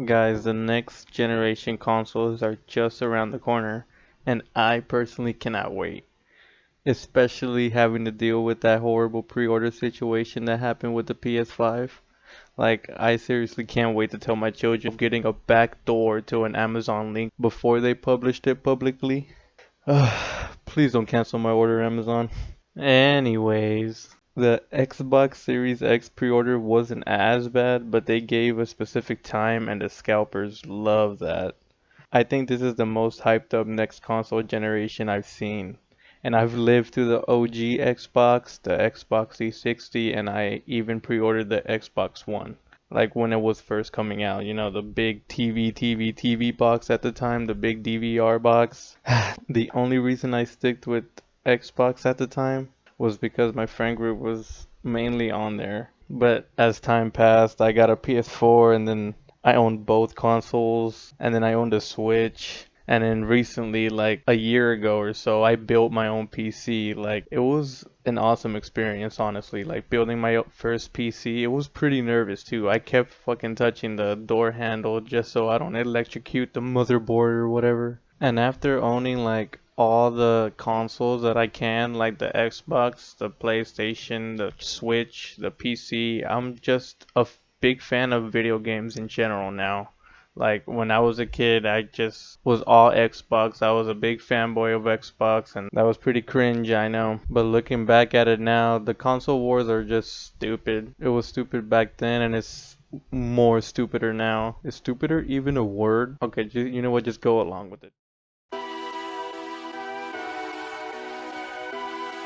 Guys, the next generation consoles are just around the corner, and I personally cannot wait. Especially having to deal with that horrible pre-order situation that happened with the PS5. Like, I seriously can't wait to tell my children of getting a back door to an Amazon link before they published it publicly. Please don't cancel my order, Amazon. Anyways, the Xbox Series X pre-order wasn't as bad, but they gave a specific time and the scalpers love that. I think this is the most hyped up next console generation I've seen. And I've lived through the OG Xbox, the Xbox 360, and I even pre-ordered the Xbox One. Like when it was first coming out, the big TV box at the time, the big DVR box. The only reason I sticked with Xbox at the time was because my friend group was mainly on there. But as time passed, I got a PS4 and then I owned both consoles and then I owned a Switch. And then recently, like a year ago or so, I built my own PC. Like it was an awesome experience, honestly. Like building my first PC, it was pretty nervous too. I kept fucking touching the door handle just so I don't electrocute the motherboard or whatever. And after owning like all the consoles that I can, like the Xbox, the PlayStation, the Switch, the PC, I'm just a big fan of video games in general now. Like when I was a kid, I just was all Xbox. I was a big fanboy of Xbox, and that was pretty cringe, I know. But looking back at it now, the console wars are just stupid. It was stupid back then, and it's more stupider now. Is stupider even a word? Okay, you know what? Just go along with it.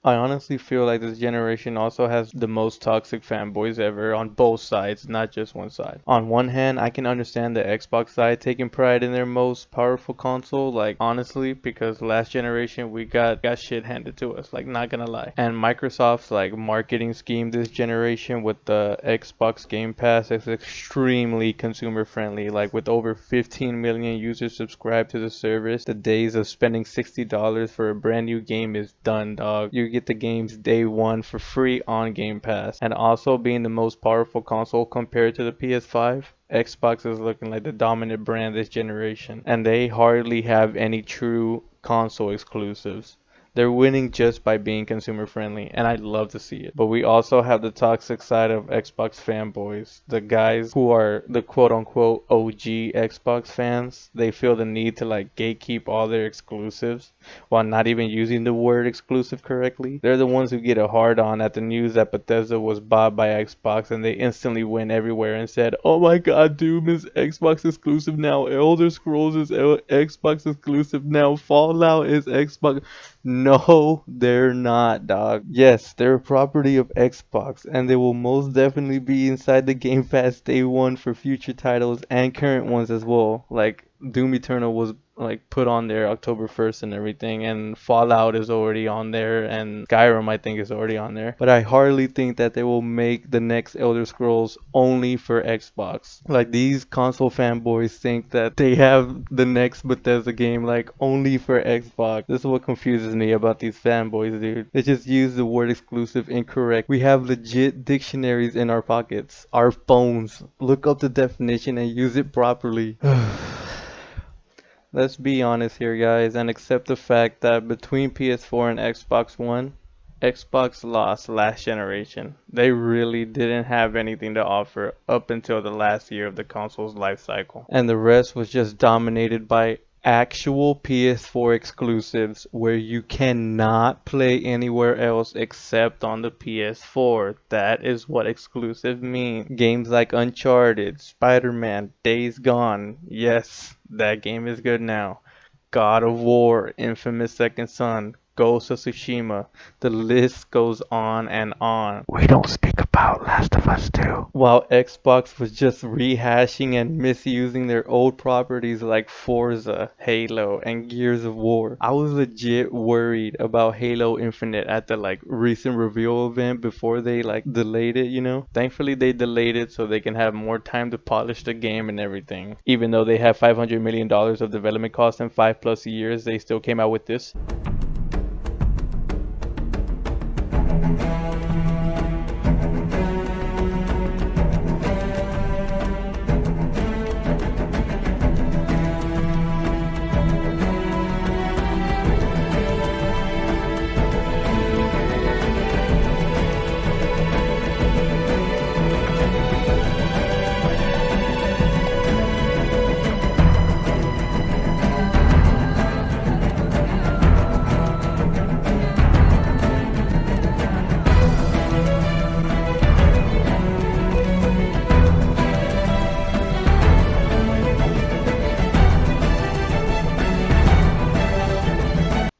I honestly feel like this generation also has the most toxic fanboys ever on both sides, not just one side. On one hand, I can understand the Xbox side taking pride in their most powerful console, like honestly, because last generation we got shit handed to us, like not gonna lie. And Microsoft's like marketing scheme this generation with the Xbox Game Pass is extremely consumer friendly, like with over 15 million users subscribed to the service, the days of spending $60 for a brand new game is done, dog. You get the games day one for free on Game Pass. And also being the most powerful console compared to the PS5, Xbox is looking like the dominant brand this generation. And they hardly have any true console exclusives. They're winning just by being consumer friendly, and I'd love to see it. But we also have the toxic side of Xbox fanboys, the guys who are the quote unquote OG Xbox fans. They feel the need to like gatekeep all their exclusives while not even using the word exclusive correctly. They're the ones who get a hard on at the news that Bethesda was bought by Xbox, and they instantly went everywhere and said, "Oh my god, Doom is Xbox exclusive now. Elder Scrolls is Xbox exclusive now. Fallout is Xbox." No, they're not, dog. Yes, they're a property of Xbox, and they will most definitely be inside the Game Pass day one for future titles and current ones as well. Like Doom Eternal was like put on there October 1st and everything, and Fallout is already on there, and Skyrim I think is already on there. But I hardly think that they will make the next Elder Scrolls only for Xbox. Like these console fanboys think that they have the next Bethesda game like only for Xbox. This is what confuses me about these fanboys, dude. They just use the word exclusive incorrect. We have legit dictionaries in our pockets, our phones. Look up the definition and use it properly. Let's be honest here, guys, and accept the fact that between PS4 and Xbox One, Xbox lost last generation. They really didn't have anything to offer up until the last year of the console's life cycle. And the rest was just dominated by actual PS4 exclusives where you cannot play anywhere else except on the PS4. That is what exclusive means. Games like Uncharted, Spider-Man, Days Gone. Yes, that game is good now. God of War, Infamous Second Son, Ghost of Tsushima. The list goes on and on. We don't speak about Last of Us 2. While Xbox was just rehashing and misusing their old properties like Forza, Halo, and Gears of War. I was legit worried about Halo Infinite at the like recent reveal event before they like delayed it. Thankfully they delayed it so they can have more time to polish the game and everything. Even though they have $500 million of development costs in 5+ years, they still came out with this.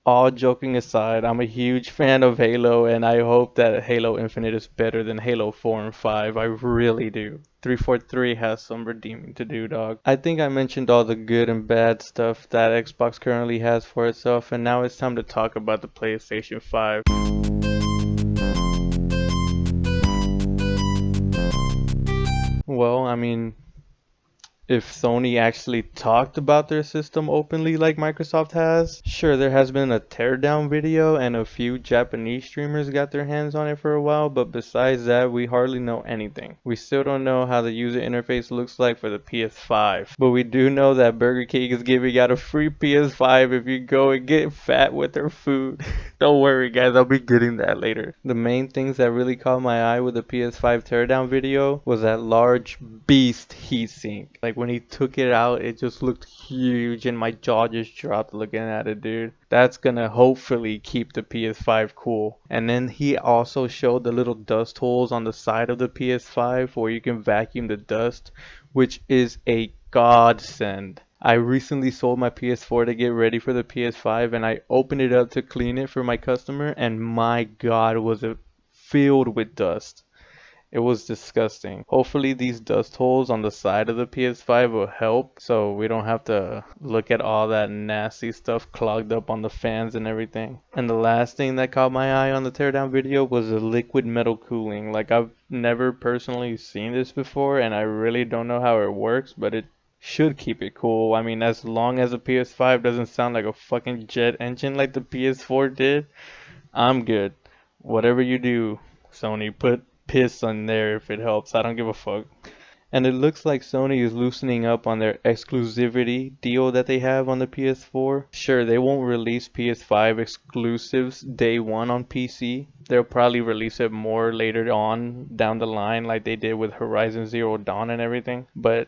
all joking aside, I'm a huge fan of Halo, and I hope that Halo Infinite is better than Halo 4 and 5. I really do. 343 has some redeeming to do, dog. I think I mentioned all the good and bad stuff that Xbox currently has for itself, and now it's time to talk about the PlayStation 5. Well, I mean, if Sony actually talked about their system openly like Microsoft has, sure, there has been a teardown video and a few Japanese streamers got their hands on it for a while, but besides that, we hardly know anything. We still don't know how the user interface looks like for the PS5, but we do know that Burger King is giving out a free PS5 if you go and get fat with their food. Don't worry guys, I'll be getting that later. The main things that really caught my eye with the PS5 teardown video was that large beast heatsink. Like when he took it out, it just looked huge and my jaw just dropped looking at it, dude. That's gonna hopefully keep the PS5 cool. And then he also showed the little dust holes on the side of the PS5 where you can vacuum the dust, which is a godsend. I recently sold my PS4 to get ready for the PS5 and I opened it up to clean it for my customer and my god was it filled with dust. It was disgusting. Hopefully these dust holes on the side of the PS5 will help so we don't have to look at all that nasty stuff clogged up on the fans and everything. And the last thing that caught my eye on the teardown video was the liquid metal cooling. Like I've never personally seen this before and I really don't know how it works, but it should keep it cool. I mean, as long as the PS5 doesn't sound like a fucking jet engine like the PS4 did, I'm good. Whatever you do, Sony, put piss on there if it helps. I don't give a fuck. And it looks like Sony is loosening up on their exclusivity deal that they have on the PS4. Sure, they won't release PS5 exclusives day one on PC. They'll probably release it more later on down the line like they did with Horizon Zero Dawn and everything. But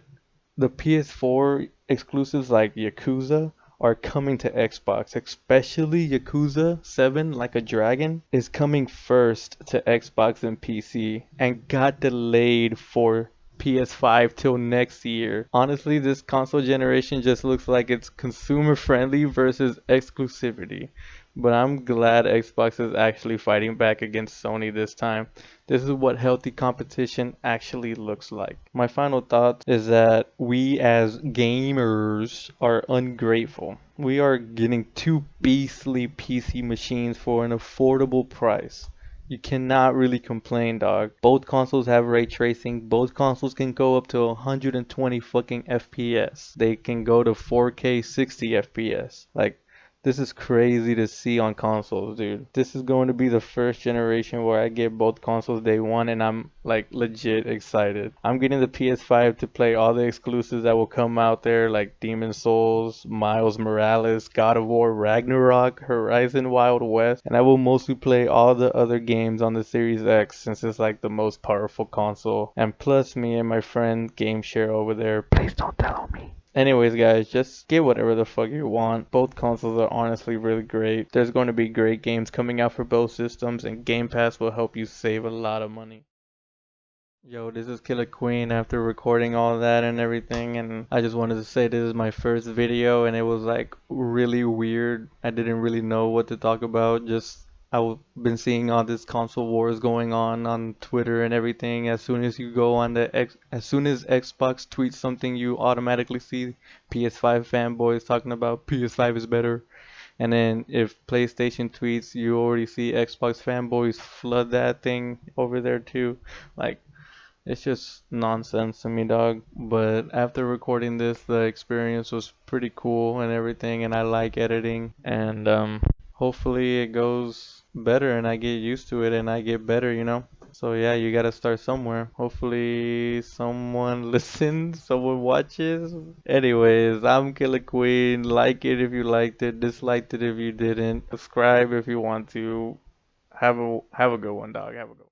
the PS4 exclusives like Yakuza are coming to Xbox, especially Yakuza 7 Like a Dragon is coming first to Xbox and PC and got delayed for PS5 till next year. Honestly, this console generation just looks like it's consumer friendly versus exclusivity. But I'm glad Xbox is actually fighting back against Sony this time. This is what healthy competition actually looks like. My final thought is that we as gamers are ungrateful. We are getting two beastly PC machines for an affordable price. You cannot really complain, dog. Both consoles have ray tracing. Both consoles can go up to 120 fucking FPS. They can go to 4K 60 FPS. Like, this is crazy to see on consoles, dude. This is going to be the first generation where I get both consoles day one and I'm like legit excited. I'm getting the PS5 to play all the exclusives that will come out there like Demon Souls, Miles Morales, God of War, Ragnarok, Horizon Wild West, and I will mostly play all the other games on the Series X since it's like the most powerful console. And plus me and my friend GameShare over there. Please don't tell on me. Anyways, guys, just get whatever the fuck you want. Both consoles are honestly really great. There's going to be great games coming out for both systems, and Game Pass will help you save a lot of money. Yo, this is Killer Queen after recording all that and everything, and I just wanted to say this is my first video, and it was like really weird. I didn't really know what to talk about. Just I've been seeing all this console wars going on Twitter and everything. As soon as you go on as soon as Xbox tweets something, you automatically see PS5 fanboys talking about PS5 is better. And then if PlayStation tweets, you already see Xbox fanboys flood that thing over there too. Like, it's just nonsense to me, dog. But after recording this, the experience was pretty cool and everything, and I like editing. And hopefully it goes better and I get used to it and I get better, you know? So yeah, you gotta start somewhere. Hopefully someone listens, someone watches. Anyways, I'm Killer Queen. Like it if you liked it, disliked it if you didn't. Subscribe if you want to. Have a good one, dog. Have a good one.